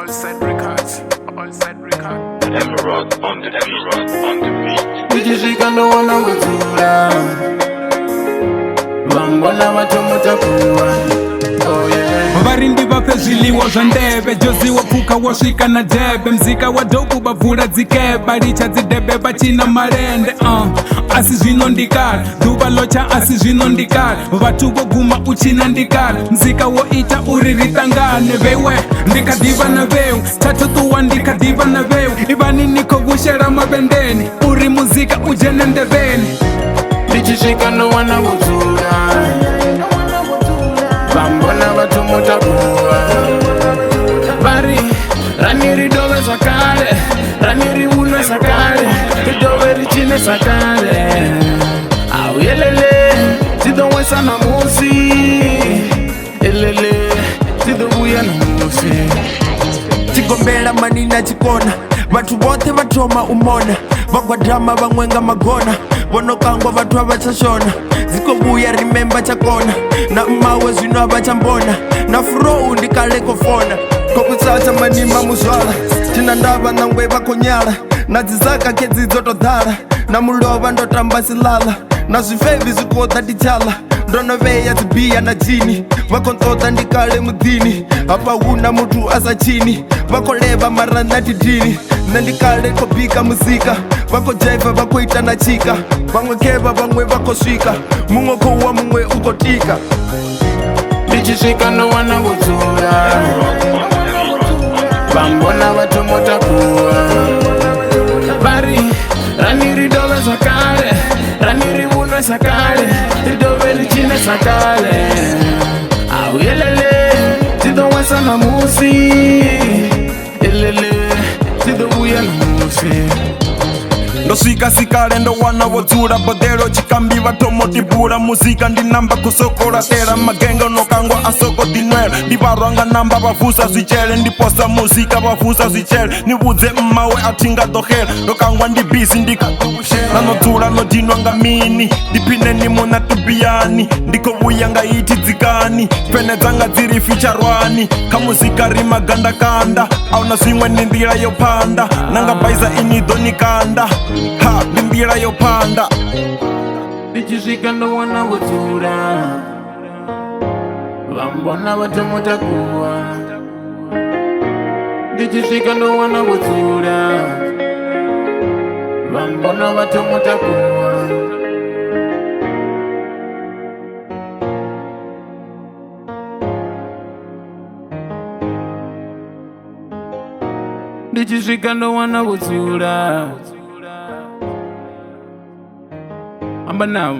All set records. All set records. Emerald on the beat. Nikishika ndo wanavutura, vambona vatomutakuwa. Oh yeah. Varindi vape zviliwa zva ndeve, jozi wapuka wasvika na debe, mzika wa doku bavhura dzikeba, richa dzidebe vachina marende. Asi zvinondikara, duva locha asi zvinondikara, vatu voguma uchina ndikara, mzika woita uri ritangane. Vewe ndikadiva na veu, tatutuwa ndikadiva na veu, ivani niko vushera mavendeni, uri muzika ujene ndeveni. Nikishika ndo wanavutura, vambona vatomutakuwa. Vari raniri dove sakare, raniri unwe sakare, dove richine sakare. Awelele tidowesa na musi, elele tidovuya na musi. Chigombela manina chikona, vatu vote vatoma umona, vagwa drama vamwenga magona, vonokangwa vatu avachashona, zikovuya remember chakona, na mawe zvino avachambona, na furou ndikaleko fona. Kokutsatsa manima muzvala, tina ndava nangwe vakonyala, na dzisaka kedzi dzotodhala, na mulova ndotamba silala, na zvifevi zvikota tichala, ndonoveya dzibiya na jini, vakontsota ndikale mudhini, hapa huna mutu asachini, vakoleva marana tidini, nendikale kobika muzika, vakojaiva vakoita na chika, vamwe keva vamwe vakosvika, mumwe kouwa mumwe ukotika. Nikishika ndo wanavutura, vambona vatomutakuwa. Vari raniri dove sakare, raniri unwe sakare, dove richine sakare. Awelele tidowesa na musi, elele tidovuya na musi. ndosvika sikale ndowana vodzula bodhelo chikambi vatomotibvula muzika ndinamba kusokolatela magenge nokangwa asoko dinwela ndivarwanga namba vavusa zvichele ndiposa muzika vavusa zvichele nivudze mmawe atingadohela ndokangwa ndibhisi ndikatovushela nanodzula nodinwa nga mini ndipineni muna tubiyani ndikovuya nga iti dzikani pene dzanga dziri ficharwani kamuzika rimagandakanda auna zvimwe nendila yopanda nanga baiza inidonikanda ha ndimbira yopanda. Nikishika ndo wanavutura, vambona vatomutakuwa. Nikishika ndo wanavutura, vambona vatomutakuwa. Nikishika ndo wanavutura. Amba now.